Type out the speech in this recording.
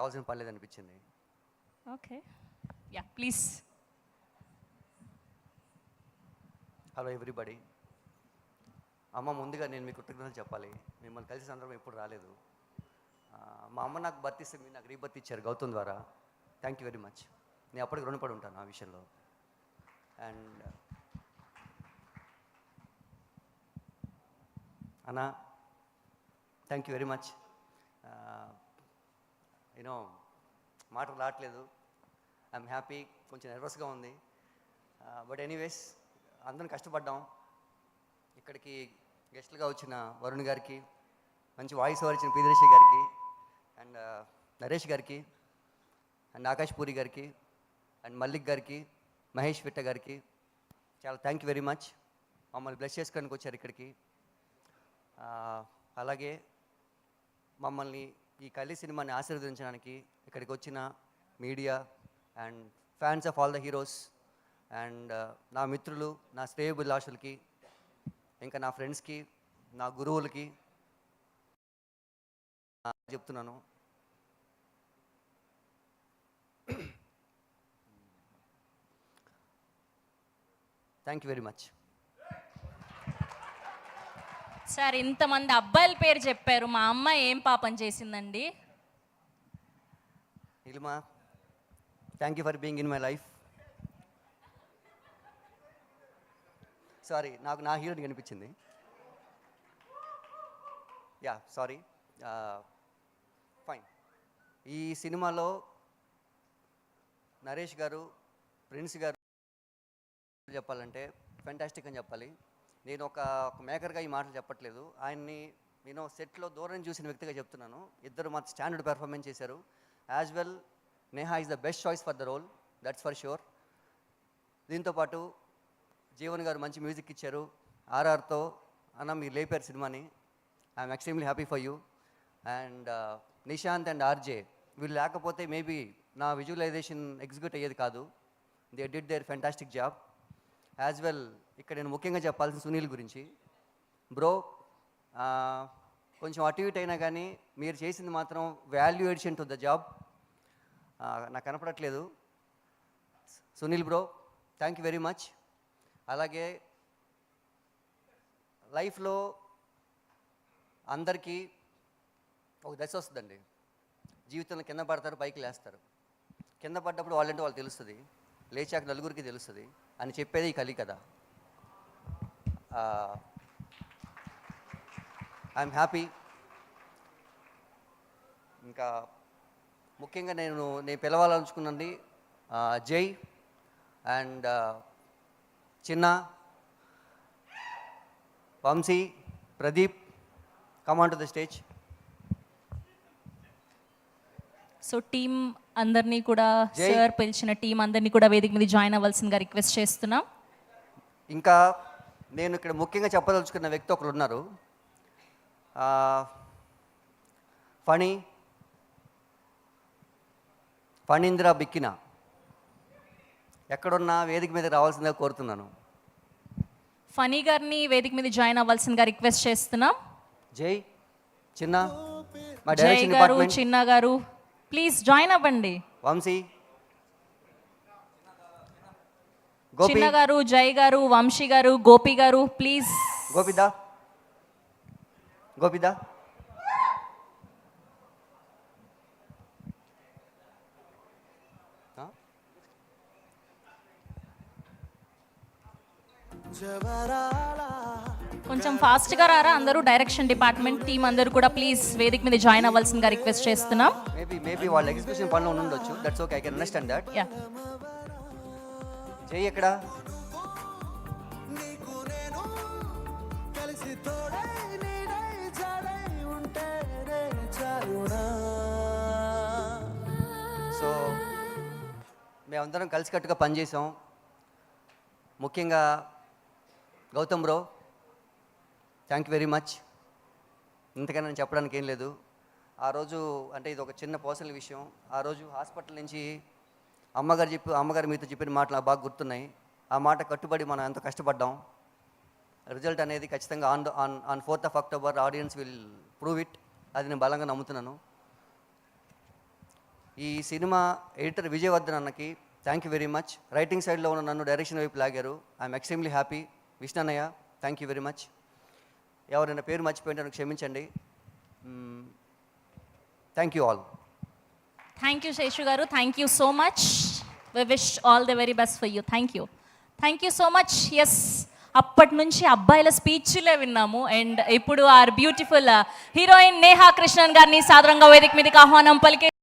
కావాల్సిన పర్లేదు అనిపించింది. Okay, yeah please. Hello everybody. అమ్మ, ముందుగా నేను మీకు కృతజ్ఞతలు చెప్పాలి. మిమ్మల్ని కలిసే సందర్భం ఎప్పుడు రాలేదు. మా అమ్మ నాకు బర్త్ ఇస్తే మీరు నాకు రీబర్త్ ఇచ్చారు గౌతమ్ ద్వారా. Thank you very much. నేను అప్పటికి రుణపడి ఉంటాను ఆ విషయంలో. అండ్ అన్నా, thank you very much. You know మాటలు రావట్లేదు. I'm happy. కొంచెం నర్వస్గా ఉంది. బట్ ఎనీవేస్, అందరం కష్టపడ్డాం. ఇక్కడికి గెస్ట్లుగా వచ్చిన వరుణ్ గారికి, మంచి వాయిస్ ఓవర్ ఇచ్చిన ప్రియదర్శి గారికి, అండ్ నరేష్ గారికి, అండ్ ఆకాష్ పూరి గారికి, అండ్ మల్లిక్ గారికి, మహేష్ విట్ట గారికి చాలా థ్యాంక్ యూ వెరీ మచ్. మమ్మల్ని బ్లెస్ చేసుకోవడానికి వచ్చారు ఇక్కడికి. అలాగే మమ్మల్ని ఈ కలి సినిమాని ఆశీర్వదించడానికి ఇక్కడికి వచ్చిన media and fans of all the heroes and నా మిత్రులు, నా శ్రేయోభిలాషులకి, ఇంకా నా ఫ్రెండ్స్కి, నా గురువులకి చెప్తున్నాను. Thank you very much. Sir, ఇంతమంది అబ్బాయిల పేరు చెప్పారు, మా అమ్మ ఏం పాపం చేసిందండి? Ilma, thank you for being in my life. Sorry, నాకు నా హీరోని కనిపించింది. Yeah sorry. ఫైన్. ఈ సినిమాలో నరేష్ గారు, ప్రిన్స్ గారు చెప్పాలంటే ఫెంటాస్టిక్ అని చెప్పాలి. నేను ఒక మేకర్గా ఈ మాటలు చెప్పట్లేదు. ఆయన్ని నేను సెట్లో దూరం చూసిన వ్యక్తిగా చెప్తున్నాను. ఇద్దరు మా స్టాండర్డ్ పెర్ఫార్మెన్స్ చేశారు. As well Neha is the best choice for the role, that's for sure. దీంతోపాటు జీవన్ గారు మంచి మ్యూజిక్ ఇచ్చారు. ఆర్ఆర్తో అన్న మీరు లేపారు సినిమాని. I'm extremely happy for you. And Nishant and RJ వీళ్ళు లేకపోతే మేబీ నా విజువలైజేషన్ ఎగ్జిక్యూట్ అయ్యేది కాదు. They did there fantastic job. As well ఇక్కడ నేను ముఖ్యంగా చెప్పాల్సిన సునీల్ గురించి. బ్రో, కొంచెం అటు ఇటు అయినా కానీ మీరు చేసింది మాత్రం value addition to the job. నాకు కనపడట్లేదు. Sunil bro, thank you very much. అలాగే లైఫ్లో అందరికీ ఒక దశ వస్తుందండి. జీవితంలో కింద పడతారు, పైకి లేస్తారు. కింద పడ్డప్పుడు వాళ్ళంటే వాళ్ళు తెలుస్తుంది, లేచాక నలుగురికి తెలుస్తుంది అని చెప్పేది ఈ కలి కదా. I'm happy. ఇంకా ముఖ్యంగా నేను పిలవాలనుకున్నది Jai and Chinna, Vamsi, Pradeep, come on to the stage. So team అందరినీ కూడా, సార్ పిలిచిన టీం అందరినీ కూడా వేదిక మీద జాయిన్ అవ్వాల్సిందిగా రిక్వెస్ట్ చేస్తున్నాం. ఇంకా నేను ఇక్కడ ముఖ్యంగా చెప్పదలుచుకున్న వ్యక్తి ఒకరు ఉన్నారు. ఫణీంద్ర బిక్కిన ఎక్కడున్నా వేదిక మీద రావాల్సిందిగా కోరుతున్నాను. ఫనీ గారిని వేదిక మీద జాయిన్ అవ్వాల్సిందిగా రిక్వెస్ట్ చేస్తున్నాం. జై, చిన్న, మా జై డైరెక్షన్ గారు, డిపార్ట్మెంట్, చిన్న గారు ప్లీజ్ జాయిన్ అవ్వండి. వంశీ, గోపి, చిన్న గారు, జై గారు, వంశీ గారు, గోపి గారు ప్లీజ్. గోపిదా, గోపిదా. కొంచెం ఫాస్ట్గా రారా అందరూ. డైరెక్షన్ డిపార్ట్మెంట్ టీం అందరూ కూడా ప్లీజ్ వేదిక మీద జాయిన్ అవ్వాల్సిందిగా రిక్వెస్ట్ చేస్తున్నాం. మేబీ వాళ్ళ ఎగ్జిక్యూషన్ పనిలో ఉండొచ్చు. That's okay, I can understand that. Yeah. Jai ఎక్కడ? సో మేమందరం కలిసికట్టుగా పనిచేసాం. ముఖ్యంగా Gautam bro, thank you very much. ఇంతకన్నా నేను చెప్పడానికి ఏం లేదు. ఆ రోజు అంటే ఇది ఒక చిన్న పర్సనల్ విషయం. ఆ రోజు హాస్పిటల్ నుంచి అమ్మగారు మీతో చెప్పిన మాటలు నాకు బాగా గుర్తున్నాయి. ఆ మాట కట్టుబడి మనం ఎంతో కష్టపడ్డాం. రిజల్ట్ అనేది ఖచ్చితంగా on 4th of October audience will prove it. అది నేను బలంగా నమ్ముతున్నాను. ఈ సినిమా ఎడిటర్ విజయవర్ధన్ అన్నకి thank you very much. Writing సైడ్లో ఉన్న నన్ను డైరెక్షన్ వైపు లాగారు. I'm extremely happy. విష్ణన్నయ్య థ్యాంక్ యూ వెరీ మచ్. ఎవరైనా పేరు మర్చిపోయింటే నన్ను క్షమించండి. Thank you all. Thank you Seshu గారు, thank you so much. We wish all the very best for you. Thank you so much. Yes, అప్పటి నుంచి అబ్బాయిల స్పీచ్లే విన్నాము అండ్ ఇప్పుడు our beautiful heroine Neha Krishnan గారిని సాదరంగా వేదిక మీదకి ఆహ్వానం పలికే